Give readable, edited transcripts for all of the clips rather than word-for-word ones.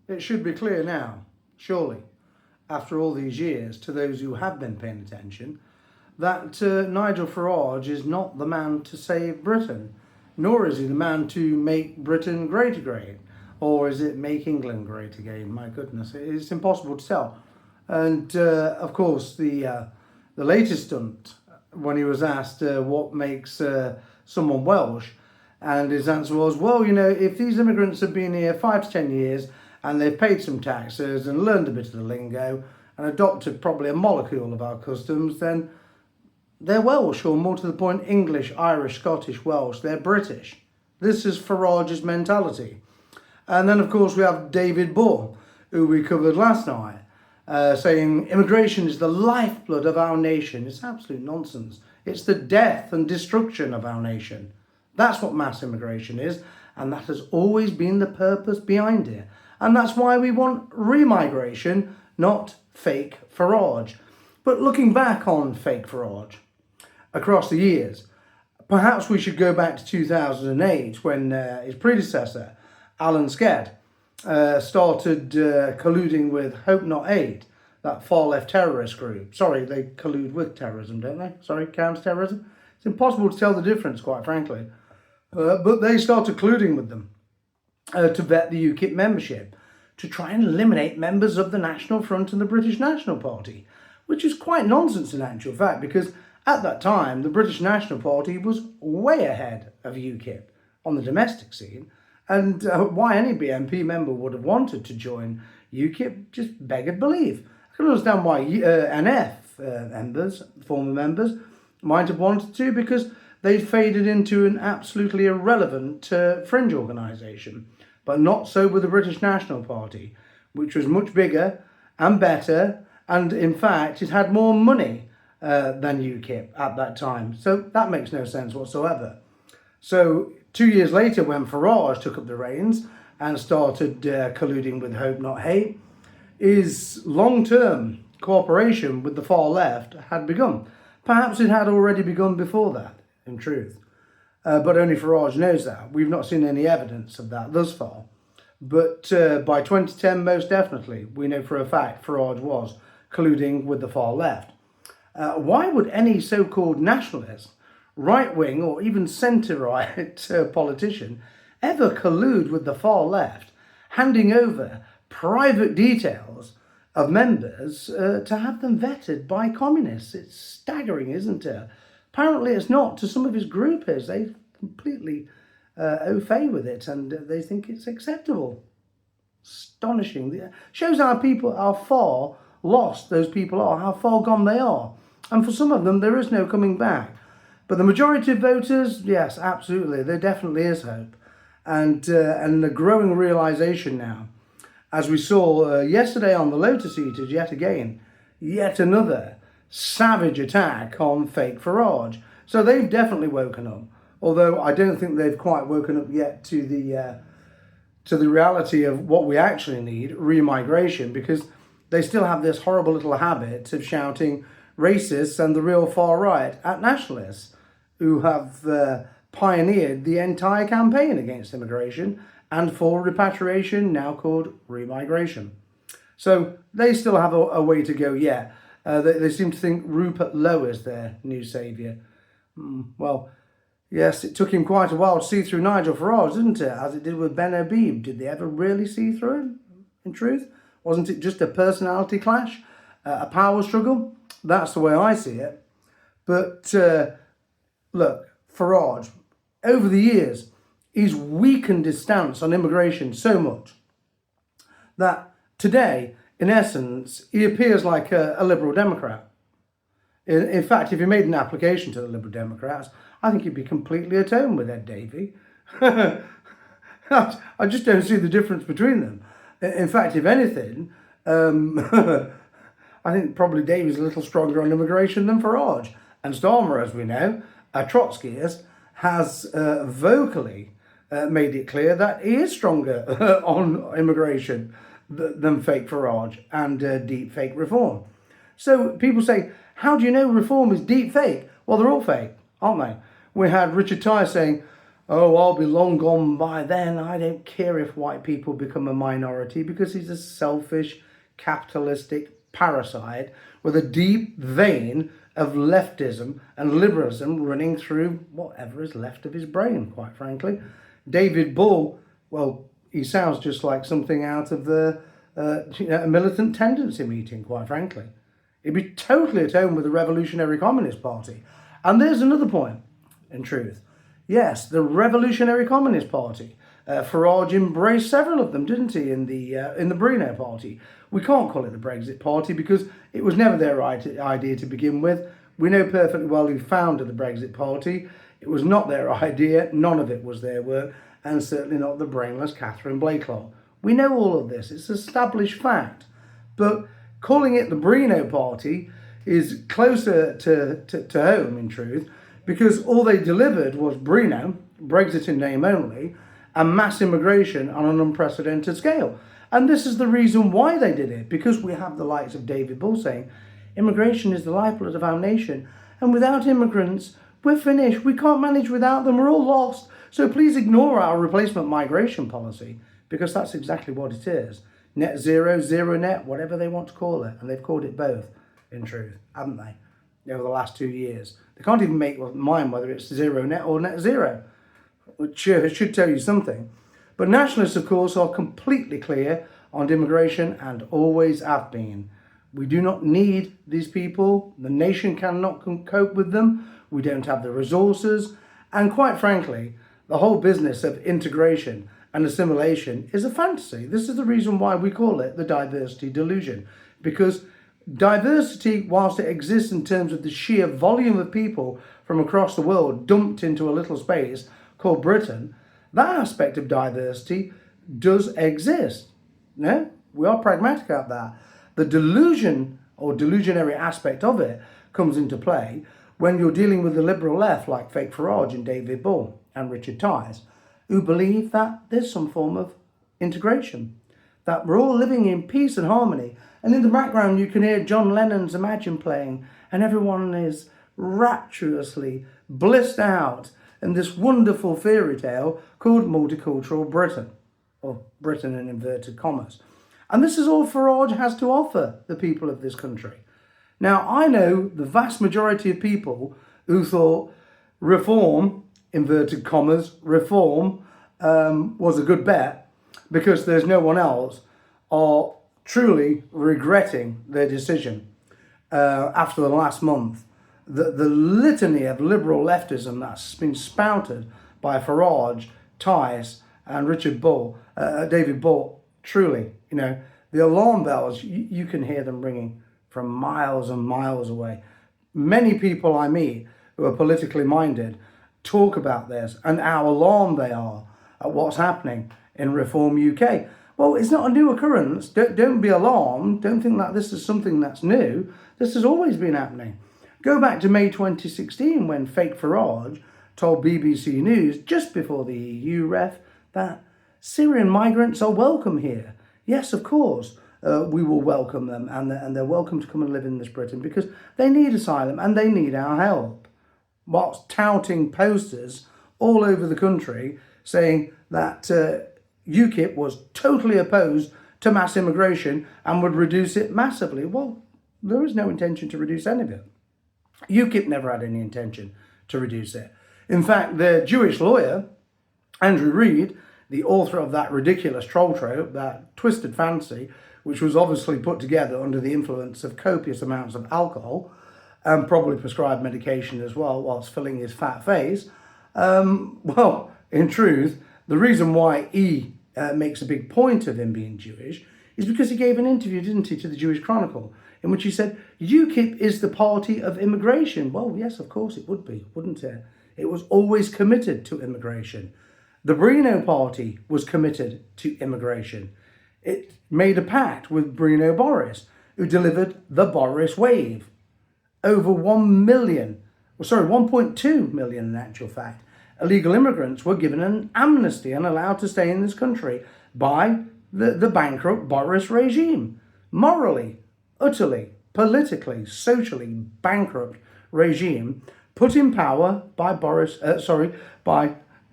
It should be clear now, surely, after all these years, to those who have been paying attention, that Nigel Farage is not the man to save Britain, nor is he the man to make Britain great again. Or is it make England great again? My goodness, it's impossible to tell. And of course, the latest stunt, when he was asked what makes someone Welsh, and his answer was, well, you know, if these immigrants have been here 5 to 10 years and they've paid some taxes and learned a bit of the lingo and adopted probably a molecule of our customs, then they're Welsh, or more to the point, English, Irish, Scottish, Welsh. They're British. This is Farage's mentality. And then, of course, we have David Bull, who we covered last night, saying immigration is the lifeblood of our nation. It's absolute nonsense. It's the death and destruction of our nation. That's what mass immigration is, and that has always been the purpose behind it. And that's why we want remigration, not fake Farage. But looking back on fake Farage across the years, perhaps we should go back to 2008 when his predecessor, Alan Sked, started colluding with Hope Not Aid, that far-left terrorist group. Sorry, they collude with terrorism, don't they? Sorry, counter-terrorism. It's impossible to tell the difference, quite frankly. But they started colluding with them to vet the UKIP membership, to try and eliminate members of the National Front and the British National Party, which is quite nonsense in actual fact, because at that time, the British National Party was way ahead of UKIP on the domestic scene, and why any BNP member would have wanted to join UKIP just begged belief. I can understand why NF members, former members, might have wanted to, because they'd faded into an absolutely irrelevant fringe organisation. But not so with the British National Party, which was much bigger and better, and in fact it had more money than UKIP at that time. So that makes no sense whatsoever. So 2 years later, when Farage took up the reins and started colluding with Hope Not Hate, his long-term cooperation with the far left had begun. Perhaps it had already begun before that, in truth. But only Farage knows that. We've not seen any evidence of that thus far. But by 2010, most definitely, we know for a fact Farage was colluding with the far left. Why would any so-called nationalist, right-wing or even centre-right politician ever collude with the far left, handing over private details of members to have them vetted by communists? It's staggering, isn't it? Apparently it's not to some of his groupers. They completely au fait with it, and they think it's acceptable. Astonishing. Shows how far lost those people are, how far gone they are. And for some of them, there is no coming back. But the majority of voters, yes, absolutely, there definitely is hope. And the growing realisation now, as we saw yesterday on the Lotus Eaters yet another savage attack on fake Farage. So they've definitely woken up, although I don't think they've quite woken up yet to the reality of what we actually need, remigration, because they still have this horrible little habit of shouting racists and the real far right at nationalists, who have pioneered the entire campaign against immigration and for repatriation, now called remigration. So they still have a way to go yet. They seem to think Rupert Lowe is their new saviour. Well, yes, it took him quite a while to see through Nigel Farage, didn't it? As it did with Ben Habib. Did they ever really see through him, in truth? Wasn't it just a personality clash, a power struggle? That's the way I see it. But look, Farage, over the years, he's weakened his stance on immigration so much that today, in essence, he appears like a Liberal Democrat. In fact, if he made an application to the Liberal Democrats, I think he'd be completely at home with Ed Davey. I just don't see the difference between them. In fact, if anything, I think probably Davey's a little stronger on immigration than Farage. And Starmer, as we know, a Trotskyist, has vocally made it clear that he is stronger on immigration than fake Farage and deep fake reform. So people say, how do you know reform is deep fake? Well, they're all fake, aren't they? We had Richard Tyre saying, Oh, I'll be long gone by then. I don't care if white people become a minority because he's a selfish, capitalistic parasite with a deep vein of leftism and liberalism running through whatever is left of his brain, quite frankly. David Bull, well, he sounds just like something out of a militant tendency meeting, quite frankly. He'd be totally at home with the Revolutionary Communist Party. And there's another point, in truth. Yes, the Revolutionary Communist Party. Farage embraced several of them, didn't he, in the Bruno Party? We can't call it the Brexit Party because it was never their idea to begin with. We know perfectly well who founded the Brexit Party. It was not their idea, none of it was their work, and certainly not the brainless Catherine Blakelock. We know all of this, it's established fact. But calling it the Bruno Party is closer to home, in truth, because all they delivered was Bruno, Brexit in name only, and mass immigration on an unprecedented scale. And this is the reason why they did it, because we have the likes of David Bull saying, immigration is the lifeblood of our nation, and without immigrants, we're finished, we can't manage without them, we're all lost. So please ignore our replacement migration policy, because that's exactly what it is. Net zero, zero net, whatever they want to call it, and they've called it both, in truth, haven't they? Over the last 2 years. They can't even make mind whether it's zero net or net zero, which should tell you something. But nationalists, of course, are completely clear on immigration and always have been. We do not need these people. The nation cannot cope with them. We don't have the resources. And quite frankly, the whole business of integration and assimilation is a fantasy. This is the reason why we call it the diversity delusion. Because diversity, whilst it exists in terms of the sheer volume of people from across the world dumped into a little space called Britain, that aspect of diversity does exist. No? We are pragmatic about that. The delusion or delusionary aspect of it comes into play when you're dealing with the liberal left like Fake Farage and David Bull and Richard Tyers, who believe that there's some form of integration, that we're all living in peace and harmony. And in the background, you can hear John Lennon's Imagine playing, and everyone is rapturously blissed out in this wonderful fairy tale called multicultural Britain, or Britain in inverted commas. And this is all Farage has to offer the people of this country. Now, I know the vast majority of people who thought reform, inverted commas, reform was a good bet because there's no one else, are truly regretting their decision after the last month. The litany of liberal leftism that's been spouted by Farage, Tyers and Richard Bull, David Bull, truly, the alarm bells, you can hear them ringing from miles and miles away. Many people I meet who are politically minded talk about this and how alarmed they are at what's happening in Reform UK. Well, it's not a new occurrence. Don't be alarmed. Don't think that this is something that's new. This has always been happening. Go back to May 2016 when Fake Farage told BBC News just before the EU ref that Syrian migrants are welcome here. Yes, of course, we will welcome them and they're welcome to come and live in this Britain because they need asylum and they need our help. Whilst touting posters all over the country saying that UKIP was totally opposed to mass immigration and would reduce it massively. Well, there is no intention to reduce any of it. UKIP never had any intention to reduce it. In fact, the Jewish lawyer, Andrew Reid, the author of that ridiculous troll trope, that twisted fantasy, which was obviously put together under the influence of copious amounts of alcohol and probably prescribed medication as well whilst filling his fat face, well, in truth, the reason why he makes a big point of him being Jewish is because he gave an interview, didn't he, to the Jewish Chronicle, in which he said, UKIP is the party of immigration. Well, yes, of course it would be, wouldn't it? It was always committed to immigration. The Bruno Party was committed to immigration. It made a pact with Bruno Boris, who delivered the Boris Wave. Over 1.2 million in actual fact, illegal immigrants were given an amnesty and allowed to stay in this country by the bankrupt Boris regime. Morally, utterly, politically, socially bankrupt regime put in power by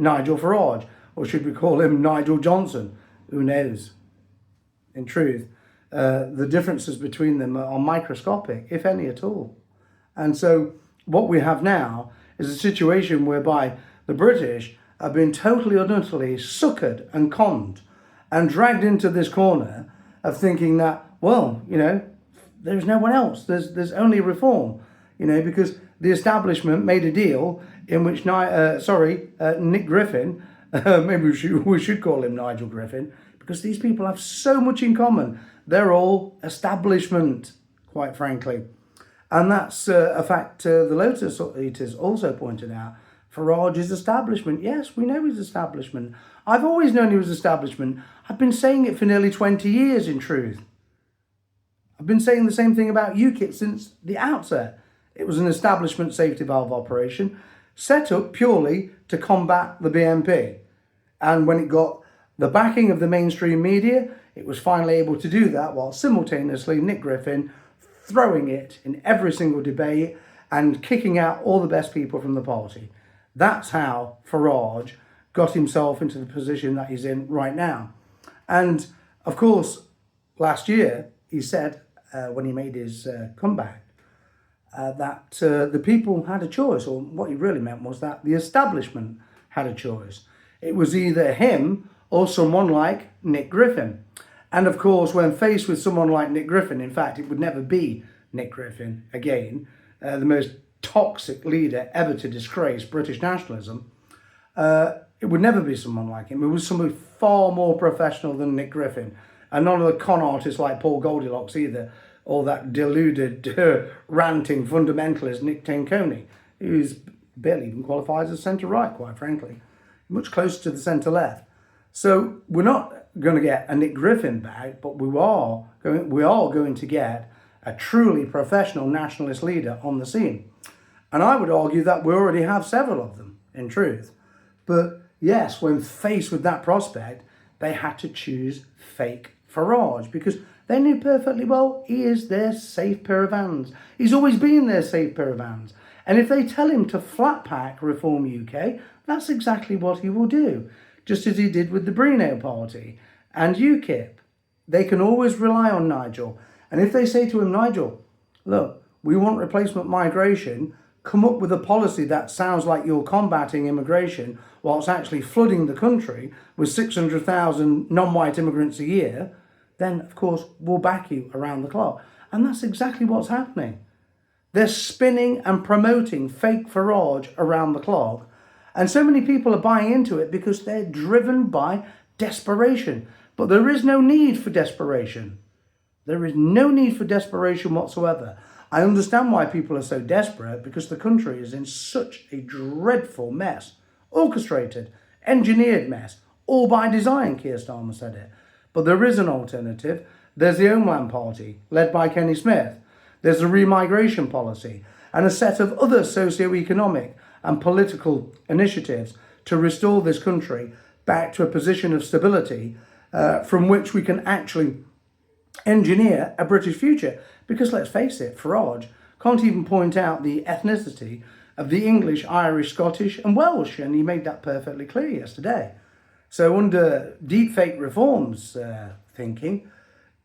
Nigel Farage? Or should we call him Nigel Johnson? Who knows? In truth, the differences between them are microscopic, if any at all. And so what we have now is a situation whereby the British have been totally and utterly suckered and conned and dragged into this corner of thinking that, well, there's no one else. There's only reform, because the establishment made a deal in which Nick Griffin, maybe we should call him Nigel Griffin, because these people have so much in common. They're all establishment, quite frankly. And that's a fact the Lotus Eaters also pointed out. Farage is establishment. Yes, we know he's establishment. I've always known he was establishment. I've been saying it for nearly 20 years, in truth. I've been saying the same thing about UKIP since the outset. It was an establishment safety valve operation set up purely to combat the BNP. And when it got the backing of the mainstream media, it was finally able to do that while simultaneously Nick Griffin throwing it in every single debate and kicking out all the best people from the party. That's how Farage got himself into the position that he's in right now. And of course, last year, he said, when he made his comeback, that the people had a choice, or what he really meant was that the establishment had a choice. It was either him or someone like Nick Griffin. And of course, when faced with someone like Nick Griffin, in fact, it would never be Nick Griffin again, the most toxic leader ever to disgrace British nationalism, it would never be someone like him. It was somebody far more professional than Nick Griffin. And none of the con artists like Paul Goldilocks either, or that deluded, ranting fundamentalist Nick Tanconi, who's barely even qualifies as centre-right, quite frankly. Much closer to the centre-left. So we're not going to get a Nick Griffin back, but we are going to get a truly professional nationalist leader on the scene. And I would argue that we already have several of them, in truth. But yes, when faced with that prospect, they had to choose fake Farage, because they knew perfectly well he is their safe pair of hands. He's always been their safe pair of hands. And if they tell him to flat pack Reform UK, that's exactly what he will do, just as he did with the Brino Party and UKIP. They can always rely on Nigel. And if they say to him, Nigel, look, we want replacement migration, come up with a policy that sounds like you're combating immigration whilst actually flooding the country with 600,000 non-white immigrants a year, then of course we'll back you around the clock. And that's exactly what's happening. They're spinning and promoting fake Farage around the clock. And so many people are buying into it because they're driven by desperation. But there is no need for desperation. There is no need for desperation whatsoever. I understand why people are so desperate, because the country is in such a dreadful mess. Orchestrated, engineered mess. All by design, Keir Starmer said it. But there is an alternative. There's the Homeland Party, led by Kenny Smith. There's a remigration policy and a set of other socio-economic and political initiatives to restore this country back to a position of stability from which we can actually engineer a British future. Because let's face it, Farage can't even point out the ethnicity of the English, Irish, Scottish and Welsh, and he made that perfectly clear yesterday. So under deepfake reforms thinking,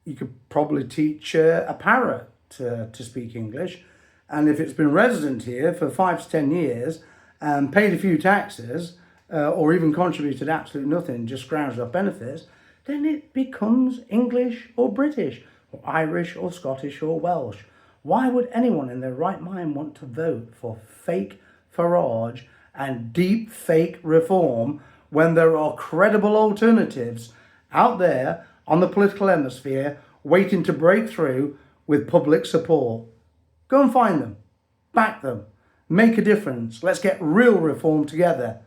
you could probably teach a parrot to speak English, and if it's been resident here for 5 to 10 years and paid a few taxes, or even contributed absolutely nothing, just scrounged off benefits, then it becomes English or British, or Irish or Scottish or Welsh. Why would anyone in their right mind want to vote for fake Farage and deep fake reform when there are credible alternatives out there on the political hemisphere waiting to break through with public support? Go and find them, back them, make a difference. Let's get real reform together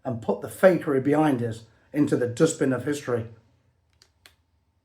and put the fakery behind us into the dustbin of history.